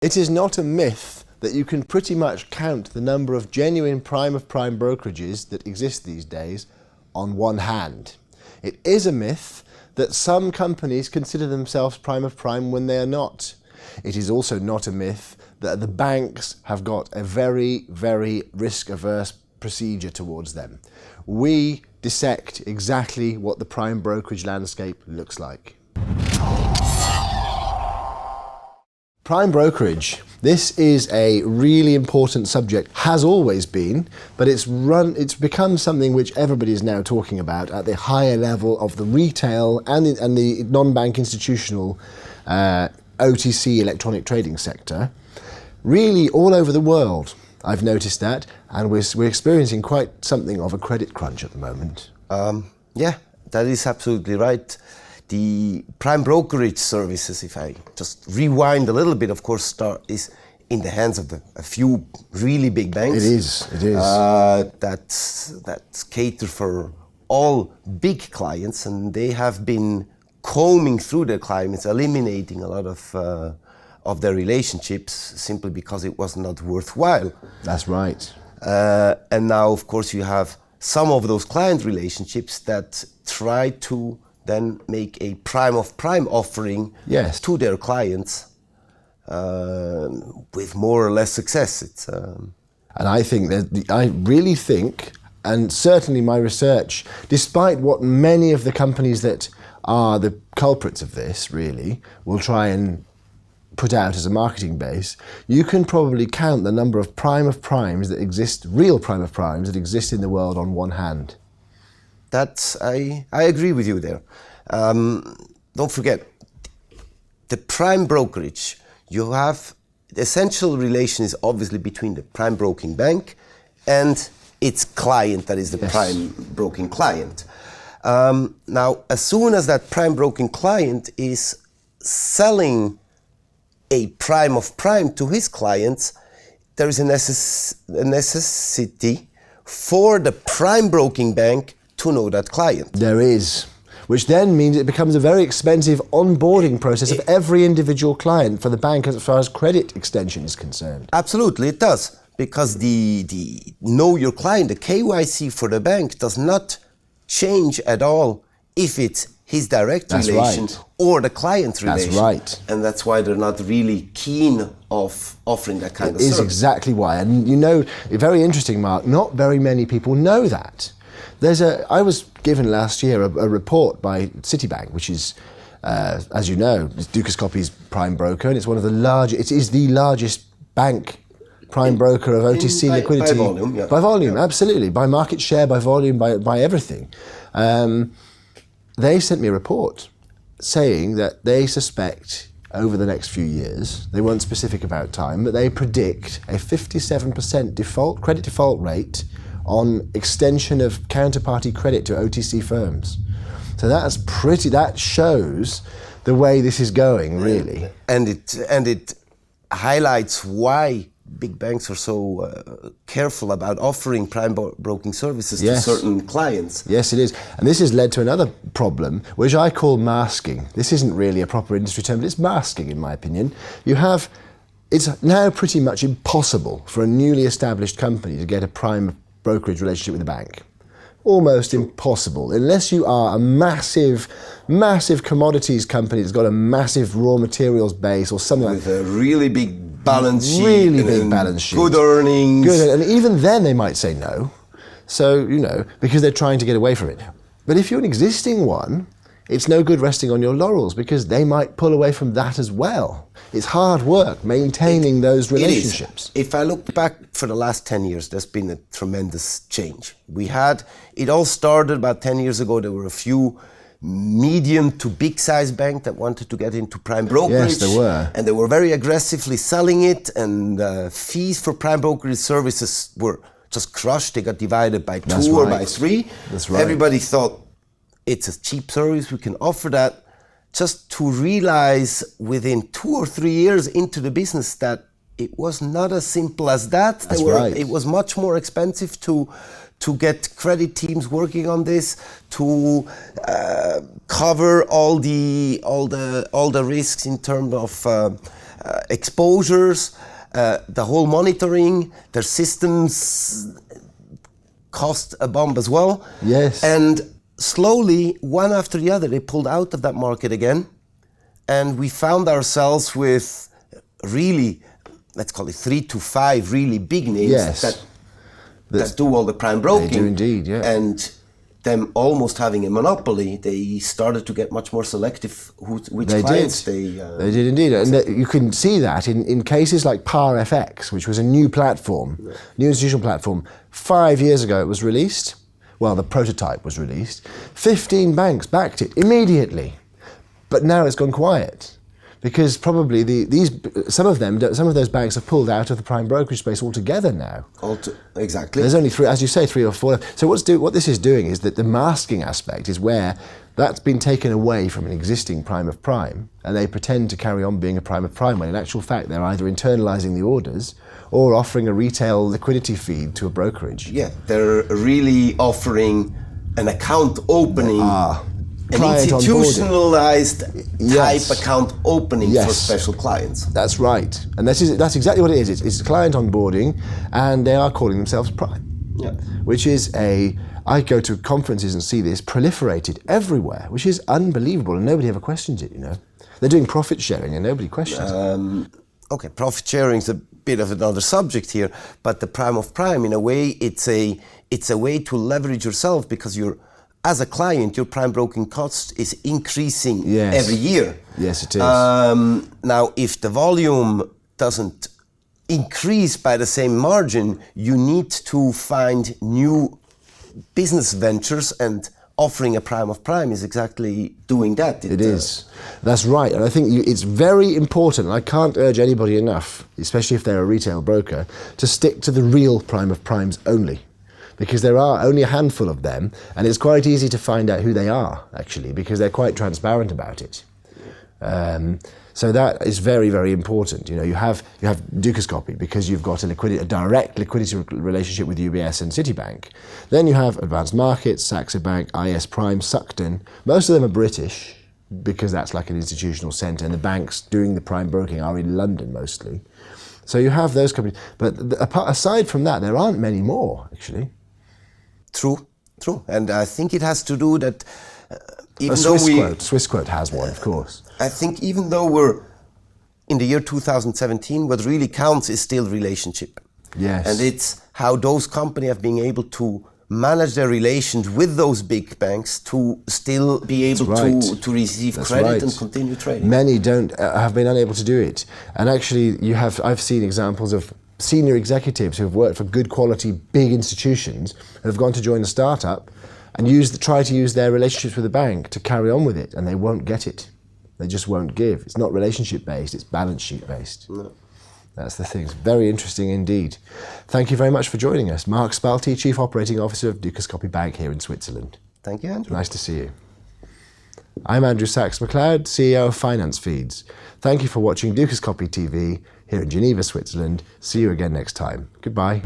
It is not a myth that you can pretty much count the number of genuine prime of prime brokerages that exist these days on one hand. It is a myth that some companies consider themselves prime of prime when they are not. It is also not a myth that the banks have got a very, very risk-averse procedure towards them. We dissect exactly what the prime brokerage landscape looks like. Prime brokerage. This is a really important subject, has always been, but it's become something which everybody is now talking about at the higher level of the retail and the non-bank institutional OTC electronic trading sector. Really all over the world, I've noticed that, and we're experiencing quite something of a credit crunch at the moment. Yeah, that is absolutely right. The prime brokerage services, if I just rewind a little bit, of course, is in the hands of a few really big banks. It is. That's cater for all big clients, and they have been combing through their clients, eliminating a lot of their relationships simply because it was not worthwhile. That's right. And now, of course, you have some of those client relationships that try to then make a prime of prime offering to their clients with more or less success. And I think I really think, and certainly my research, despite what many of the companies that are the culprits of this really will try and put out as a marketing base, you can probably count the number of prime of primes that exist, real prime of primes that exist in the world on one hand. I agree with you there. Don't forget, the prime brokerage, you have the essential relation is obviously between the prime broking bank and its client, that is the prime broking client. Now, as soon as that prime broking client is selling a prime of prime to his clients, there is a necessity for the prime broking bank to know that client. There is, which then means it becomes a very expensive onboarding process of every individual client for the bank as far as credit extension is concerned. Absolutely, it does, because the know your client, the KYC for the bank does not change at all if it's his direct relation or the client's relation. That's right. And that's why they're not really keen of offering that kind of service. It is exactly why. And you know, very interesting, Mark, not very many people know that. I was given last year a report by Citibank, which is, as you know, Dukascopy's prime broker, and it's one of the largest, it is the largest bank prime broker of OTC liquidity. By volume, yeah. By volume, absolutely. By market share, by volume, by everything. They sent me a report saying that they suspect over the next few years, they weren't specific about time, but they predict a 57% credit default rate on extension of counterparty credit to OTC firms. So that shows the way this is going, really. And it highlights why big banks are so careful about offering prime broking services to certain clients. Yes, it is. And this has led to another problem, which I call masking. This isn't really a proper industry term, but it's masking, in my opinion. It's now pretty much impossible for a newly established company to get a prime brokerage relationship with a bank. Almost impossible, unless you are a massive commodities company that's got a massive raw materials base or something with a really big balance sheet. Really big balance sheet. Good earnings. Good, and even then they might say no. So, because they're trying to get away from it. But if you're an existing one, it's no good resting on your laurels because they might pull away from that as well. It's hard work maintaining those relationships. If I look back for the last 10 years, there's been a tremendous change. It all started about 10 years ago. There were a few medium to big size banks that wanted to get into prime brokerage. Yes, there were. And they were very aggressively selling it, and fees for prime brokerage services were just crushed. They got divided by two or by three. That's right. Everybody thought it's a cheap service, we can offer that, just to realize within 2 or 3 years into the business that it was not as simple as that. It was much more expensive to get credit teams working on this, to cover all the risks in terms of exposures, the whole monitoring, their systems cost a bomb as well. Yes. And slowly, one after the other, they pulled out of that market again. And we found ourselves with really, let's call it 3 to 5 really big names Yes. that do all the prime broking. They do indeed, yeah. And them almost having a monopoly, they started to get much more selective which clients they did indeed. And you can see that in cases like Par FX, which was a new platform, new institutional platform. 5 years ago it was released. Well, the prototype was released. 15 banks backed it immediately. But now it's gone quiet. Because probably some of those banks have pulled out of the prime brokerage space altogether now. Exactly. There's only 3, as you say, 3 or 4. So what this is doing is that the masking aspect is where that's been taken away from an existing prime of prime, and they pretend to carry on being a prime of prime, when in actual fact they're either internalising the orders or offering a retail liquidity feed to a brokerage. Yeah, they're really offering an account opening. An institutionalized type account opening for special clients. That's right. And that's exactly what it is. It's client onboarding, and they are calling themselves prime. Yeah. Which is I go to conferences and see this proliferated everywhere, which is unbelievable, and nobody ever questions it, you know. They're doing profit sharing and nobody questions it. Okay, profit sharing is a bit of another subject here, but the prime of prime, in a way, it's a way to leverage yourself, because as a client, your prime broking cost is increasing every year. Yes, it is. Now, if the volume doesn't increase by the same margin, you need to find new business ventures, and offering a prime of prime is exactly doing that. It is. That's right. And I think it's very important, and I can't urge anybody enough, especially if they're a retail broker, to stick to the real prime of primes only. Because there are only a handful of them, and it's quite easy to find out who they are, actually, because they're quite transparent about it. So that is very, very important. You know, you have Dukascopy, because you've got a direct liquidity relationship with UBS and Citibank. Then you have Advanced Markets, Saks-McLeod Bank, IS Prime, Suckton. Most of them are British, because that's like an institutional centre, and the banks doing the prime broking are in London mostly. So you have those companies. But aside from that, there aren't many more, actually. True. And I think it has to do that Swissquote has one, of course. I think even though we're in the year 2017, what really counts is still relationship. Yes. And it's how those companies have been able to manage their relations with those big banks to still be able to receive credit and continue trading. Many have been unable to do it. And actually, I've seen examples of senior executives who have worked for good quality big institutions and have gone to join a startup and try to use their relationships with the bank to carry on with it, and they won't get it. They just won't give. It's not relationship based, it's balance sheet based. No. That's the thing. It's very interesting indeed. Thank you very much for joining us. Marc Spaelti, Chief Operating Officer of Dukascopy Bank here in Switzerland. Thank you, Andrew. Nice to see you. I'm Andrew Saks-McLeod, CEO of Finance Feeds. Thank you for watching Dukascopy TV here in Geneva, Switzerland. See you again next time. Goodbye.